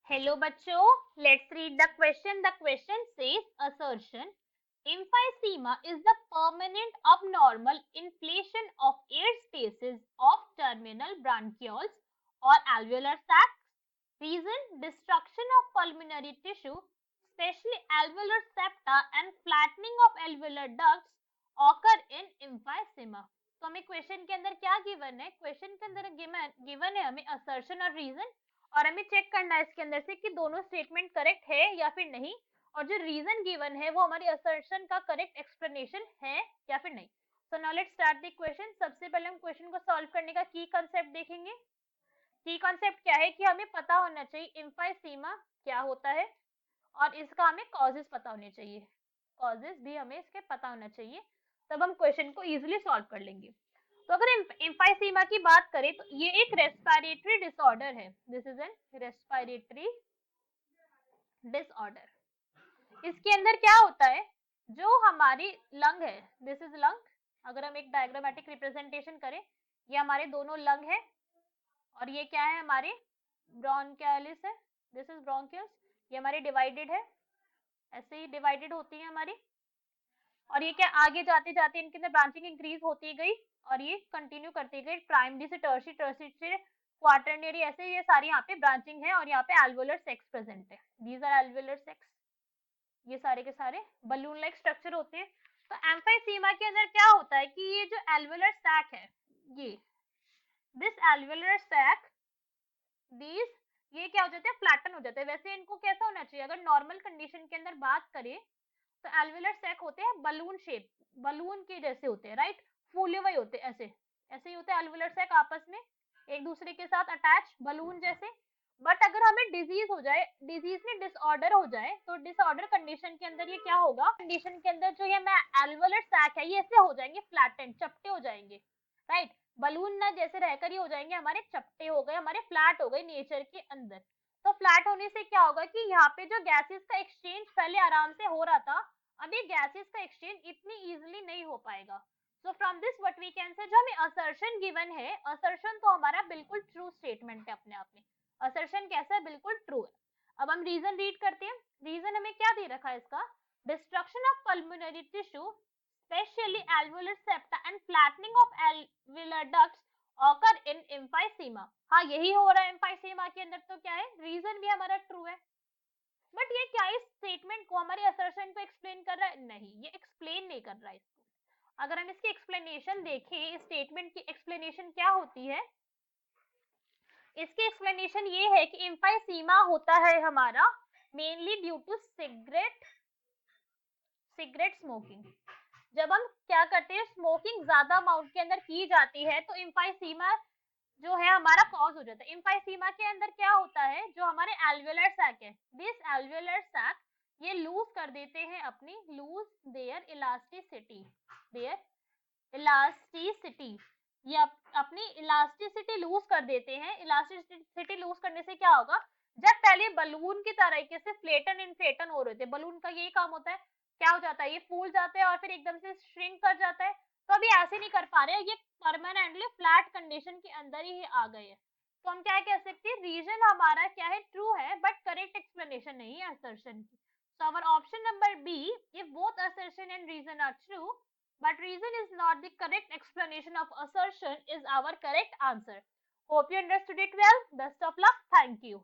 Hello बच्चों, let's read the question. The question says assertion emphysema is the permanent abnormal inflation of air spaces of terminal bronchioles or alveolar sacs. Reason destruction of pulmonary tissue, especially alveolar septa and flattening of alveolar ducts occur in emphysema. तो हमें question के अंदर क्या given है? Question के अंदर given है हमें असर्शन और रीजन, और हमें चेक करना है इसके अंदर से कि दोनों स्टेटमेंट करेक्ट है या फिर नहीं, और जो रीजन गिवन है वो हमारी असर्शन का करेक्ट एक्सप्लेनेशन है या फिर नहीं. So now let's start the question. सबसे पहले हम क्वेश्चन को सॉल्व करने का की कांसेप्ट देखेंगे. की कांसेप्ट क्या है कि हमें पता होना चाहिए एम्फाइसीमा क्या होता है और इसका हमें कॉजेस पता होने चाहिए. कॉजेस भी हमें इसके पता होना चाहिए, तब हम क्वेश्चन को इजीली सॉल्व कर लेंगे. तो अगर एम्फाइसीमा की बात करें तो ये एक रेस्पिरेटरी डिसऑर्डर है. This is an respiratory disorder. इसके अंदर क्या होता है, जो हमारी लंग है, दिस इज लंग. अगर हम एक डायग्रामेटिक रिप्रेजेंटेशन करें, ये हमारे दोनों लंग है और ये क्या है, हमारे ब्रोंकियलिस है. This is bronchioles. ये हमारी डिवाइडेड है, ऐसे ही डिवाइडेड होती है हमारी, और ये क्या आगे जाते जाते इनके अंदर ब्रांचिंग इंक्रीज होती गई और ये कंटिन्यू करती गई प्राइमरी से टर्शियरी, टर्शियरी से क्वाटरनरी, ऐसे ये सारी यहाँ पे ब्रांचिंग है. और यहाँ पे एल्वोलर सेक्स प्रेजेंट है. These are alveolar sacs. ये सारे के सारे बलून लाइक स्ट्रक्चर होते हैं. तो एम्फाइसीमा के अंदर क्या होता है कि ये जो एल्वोलर सैक है, ये दिस एल्वोलर सैक, दिस, ये क्या हो जाते हैं, फ्लैटन हो जाते हैं. वैसे इनको कैसा होना चाहिए, अगर नॉर्मल कंडीशन के अंदर बात करें तो एल्वोलर सैक होते हैं बलून शेप, बलून के जैसे होते हैं, राइट. फूले हुए होते हैं, ऐसे ऐसे ही होते हैं एल्वोलर सैक, आपस में एक दूसरे के साथ अटैच, बलून जैसे. बट अगर हमें डिजीज हो जाए, डिजीज में डिसऑर्डर हो जाए, तो डिसऑर्डर कंडीशन के अंदर ये क्या होगा, कंडीशन के अंदर जो ये एल्वोलर सैक है ये ऐसे हो जाएंगे, फ्लैटेंड, चपटे हो जाएंगे, राइट. बलून ना जैसे रहकर ये हो जाएंगे हमारे चपटे हो गए, हमारे फ्लैट हो गए नेचर के अंदर. तो फ्लैट होने से क्या होगा कि यहाँ पे जो गैसेस का एक्सचेंज पहले आराम से हो रहा था, अभी गैसेस का एक्सचेंज इतनी इजीली नहीं हो पाएगा. So from this what we can say, जो हमें असर्शन गिवन है, असर्शन तो हमारा बिल्कुल ट्रू स्टेटमेंट है अपने आप में. असर्शन कैसा है, बिल्कुल ट्रू है. अब हम रीजन रीड करते हैं. रीजन हमें क्या दे रखा है इसका, destruction of pulmonary tissue, especially alveolar septa and flattening of alveolar ducts occur in emphysema. हाँ, यही हो रहा है emphysema के अंदर. तो क्या है, रीजन भी हमारा ट्रू है. बट ये क्या इस स्टेटमेंट को, हमारे असर्शन को एक्सप्लेन कर रहा है? नहीं, ये एक्सप्लेन नहीं कर रहा है इसको. अगर हम इसकी एक्सप्लेनेशन देखें, इस स्टेटमेंट की एक्सप्लेनेशन क्या होती है, इसकी एक्सप्लेनेशन ये है कि एम्फाइसीमा होता है हमारा mainly due to cigarette smoking. जब हम क्या करते हैं, स्मोकिंग ज्यादा अमाउंट के अंदर की जाती है तो एम्फाइसीमा जो है हमारा कॉज हो जाता है. एम्फाइसीमा के अंदर क्या होता है, जो हमारे एल्वेलर सैक है, दिस एल्वेलर सैक, ये लूज कर देते हैं अपनी, lose their elasticity, their elasticity, ये अपनी इलास्टिसिटी लूज कर देते हैं. इलास्टिसिटी लूज करने से क्या होगा, जब पहले बलून की तरीके से फ्लेटन इन्फ्लेटन हो रहे थे, बलून का यही काम होता है, क्या हो जाता है, ये फूल जाते हैं और फिर एकदम से श्रिंक कर जाता है. तो अभी ऐसे नहीं कर पा रहे, ये परमानेंटली फ्लैट कंडीशन के अंदर ही आ गए हैं. तो हम क्या कह सकते हैं, रीजन हमारा क्या है, ट्रू है, बट करेक्ट एक्सप्लेनेशन नहीं है असर्शन की. So our option number B, if both assertion and reason are true, but reason is not the correct explanation of assertion, is our correct answer. Hope you understood it well. Best of luck. Thank you.